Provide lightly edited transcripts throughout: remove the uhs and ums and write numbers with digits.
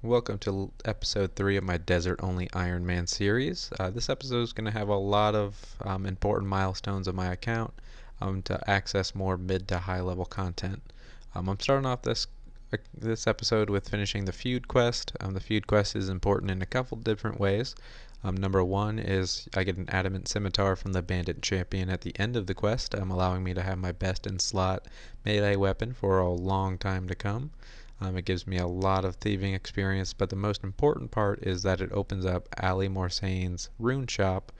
Welcome to episode 3 of my Desert Only Ironman series. This episode is going to have a lot of important milestones of my account to access more mid to high level content. I'm starting off this episode with finishing the feud quest. The feud quest is important in a couple different ways. Number one is I get an adamant scimitar from the bandit champion at the end of the quest, allowing me to have my best in slot melee weapon for a long time to come. It gives me a lot of thieving experience, but the most important part is that it opens up Ali Morsane's rune shop,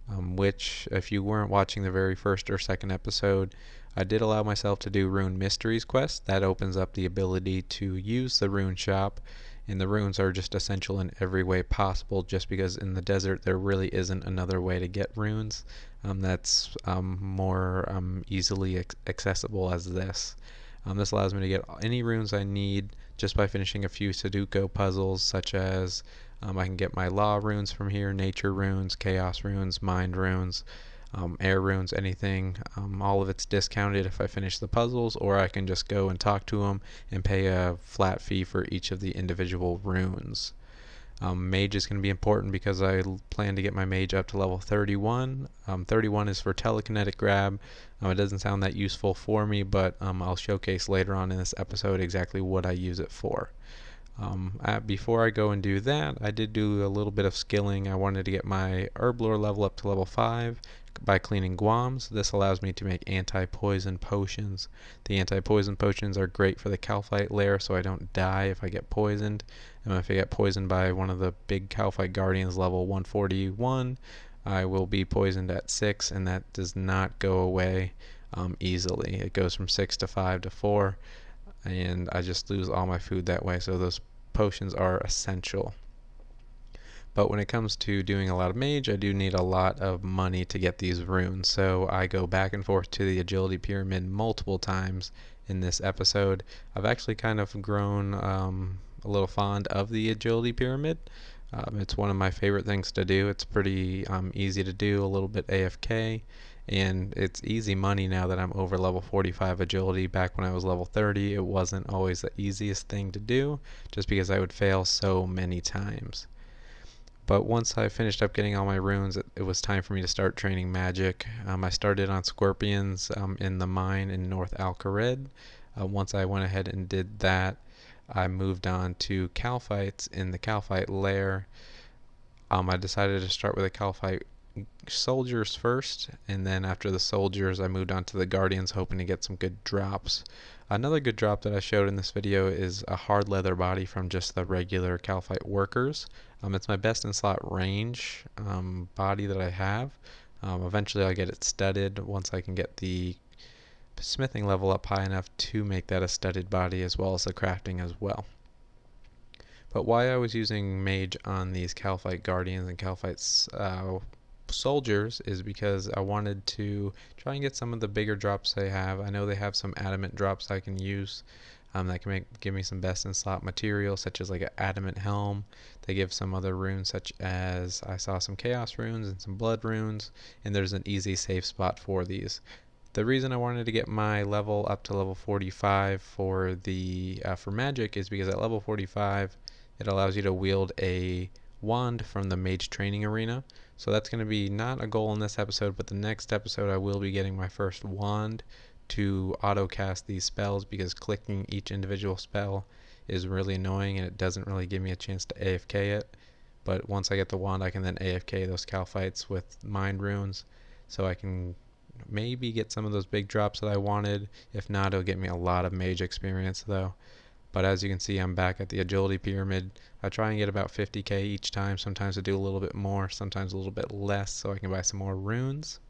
which, if you weren't watching the very first or second episode, I did allow myself to do Rune Mysteries quest. That opens up the ability to use the rune shop, and the runes are just essential in every way possible, just because in the desert there really isn't another way to get runes that's more easily accessible as this. This allows me to get any runes I need just by finishing a few Sudoku puzzles, such as I can get my law runes from here, nature runes, chaos runes, mind runes, air runes, anything. All of it's discounted if I finish the puzzles, or I can just go and talk to them and pay a flat fee for each of the individual runes. Mage is going to be important because I plan to get my mage up to level 31. 31 is for telekinetic grab. It doesn't sound that useful for me, but I'll showcase later on in this episode exactly what I use it for. Before I go and do that, I did do a little bit of skilling. I wanted to get my Herblore level up to level 5 by cleaning guams. This allows me to make anti-poison potions. The anti-poison potions are great for the kalphite lair, so I don't die if I get poisoned. And if I get poisoned by one of the big kalphite guardians level 141, I will be poisoned at 6, and that does not go away easily. It goes from 6 to 5 to 4, and I just lose all my food that way, so those potions are essential. But when it comes to doing a lot of mage, I do need a lot of money to get these runes, so I go back and forth to the agility pyramid multiple times in this episode. I've actually kind of grown a little fond of the agility pyramid. It's one of my favorite things to do. It's pretty easy to do, a little bit AFK, and it's easy money now that I'm over level 45 agility. Back when I was level 30, it wasn't always the easiest thing to do, just because I would fail so many times. But once I finished up getting all my runes, it was time for me to start training magic. I started on scorpions in the mine in North Alcared. Once I went ahead and did that, I moved on to kalphites in the kalphite lair. I decided to start with the kalphite soldiers first, and then after the soldiers I moved on to the guardians, hoping to get some good drops. Another good drop that I showed in this video is a hard leather body from just the regular kalphite workers. It's my best in slot range body that I have. Eventually I'll get it studded once I can get the smithing level up high enough to make that a studded body, as well as the crafting as well. But why I was using mage on these kalphite guardians and kalphite soldiers is because I wanted to try and get some of the bigger drops they have. I know they have some adamant drops I can use that can give me some best in slot material, such as like an adamant helm. They give some other runes, such as I saw some chaos runes and some blood runes, and there's an easy safe spot for these. The reason I wanted to get my level up to level 45 for magic is because at level 45 it allows you to wield a wand from the mage training arena. So that's going to be not a goal in this episode, but the next episode I will be getting my first wand to auto cast these spells, because clicking each individual spell is really annoying and it doesn't really give me a chance to AFK it. But once I get the wand, I can then AFK those kalphites with mind runes, so I can maybe get some of those big drops that I wanted. If not, it'll get me a lot of mage experience though. But as you can see, I'm back at the agility pyramid. I try and get about 50k each time. Sometimes I do a little bit more, sometimes a little bit less, so I can buy some more runes.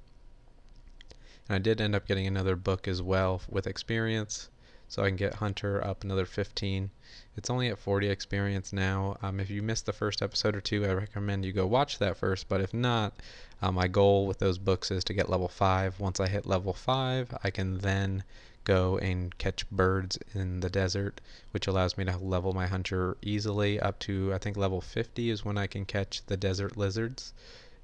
And I did end up getting another book as well with experience, so I can get Hunter up another 15. It's only at 40 experience now. If you missed the first episode or two, I recommend you go watch that first. But if not, my goal with those books is to get level 5. Once I hit level 5, I can then go and catch birds in the desert, which allows me to level my Hunter easily up to, I think, level 50 is when I can catch the desert lizards.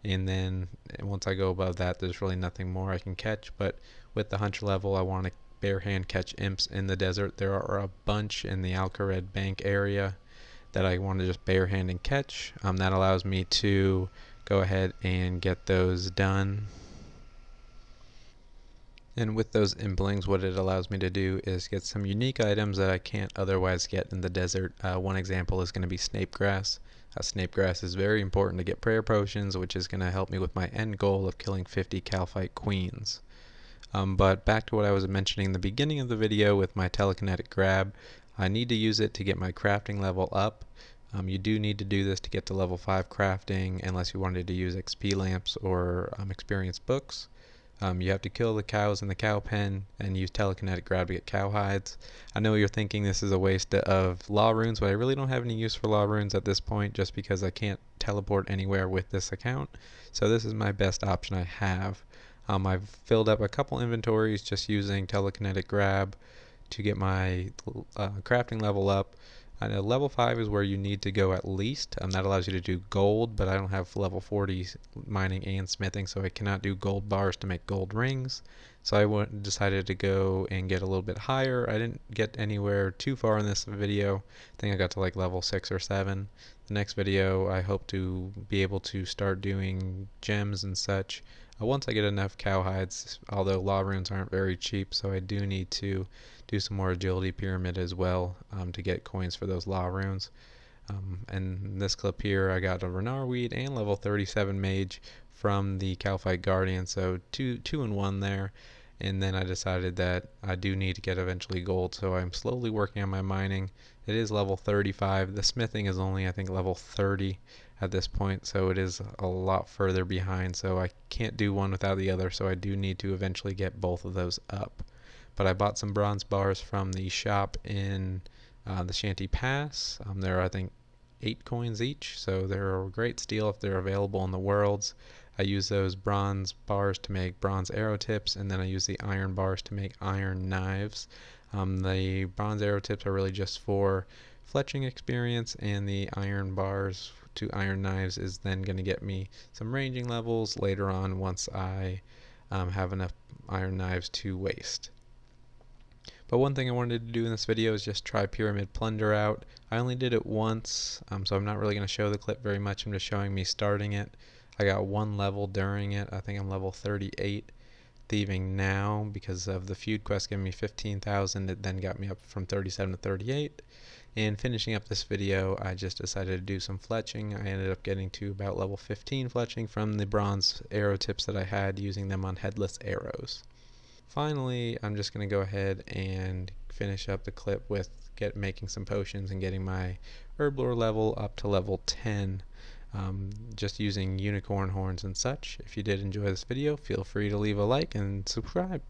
And then once I go above that, there's really nothing more I can catch. But with the Hunter level, I want to bare hand catch imps in the desert. There are a bunch in the Alcared Bank area. that I want to just barehand and catch. That allows me to go ahead and get those done. And with those implings, what it allows me to do is get some unique items that I can't otherwise get in the desert. One example is going to be snape grass. Snape grass is very important to get prayer potions, which is going to help me with my end goal of killing 50 kalphite queens. But back to what I was mentioning in the beginning of the video with my telekinetic grab, I need to use it to get my crafting level up. You do need to do this to get to level 5 crafting unless you wanted to use XP lamps or experience books. You have to kill the cows in the cow pen and use telekinetic grab to get cow hides. I know you're thinking this is a waste of law runes, but I really don't have any use for law runes at this point just because I can't teleport anywhere with this account. So this is my best option I have. I've filled up a couple inventories just using telekinetic grab to get my crafting level up. I know level 5 is where you need to go at least. That allows you to do gold, but I don't have level 40 mining and smithing, so I cannot do gold bars to make gold rings. So I decided to go and get a little bit higher. I didn't get anywhere too far in this video. I think I got to like level 6 or 7. The next video I hope to be able to start doing gems and such. Once I get enough cow hides, although law runes aren't very cheap, so I do need to do some more agility pyramid as well to get coins for those law runes. And in this clip here, I got a Renar weed and level 37 mage from the Kalphite Guardian, so two in one there. And then I decided that I do need to get eventually gold, so I'm slowly working on my mining. It is level 35. The smithing is only, I think, level 30 at this point, so it is a lot further behind, so I can't do one without the other, so I do need to eventually get both of those up. But I bought some bronze bars from the shop in the Shanty Pass. There are, I think, 8 coins each, so they're a great steal if they're available in the worlds. I use those bronze bars to make bronze arrow tips, and then I use the iron bars to make iron knives. The bronze arrow tips are really just for fletching experience, and the iron bars to iron knives is then going to get me some ranging levels later on once I have enough iron knives to waste. But one thing I wanted to do in this video is just try Pyramid Plunder out. I only did it once, so I'm not really going to show the clip very much. I'm just showing me starting it. I got 1 level during it. I think I'm level 38 thieving now because of the feud quest giving me 15,000. It then got me up from 37 to 38. And finishing up this video, I just decided to do some fletching. I ended up getting to about level 15 fletching from the bronze arrow tips that I had, using them on headless arrows. Finally, I'm just going to go ahead and finish up the clip with making some potions and getting my Herblore level up to level 10. Just using unicorn horns and such. If you did enjoy this video, feel free to leave a like and subscribe.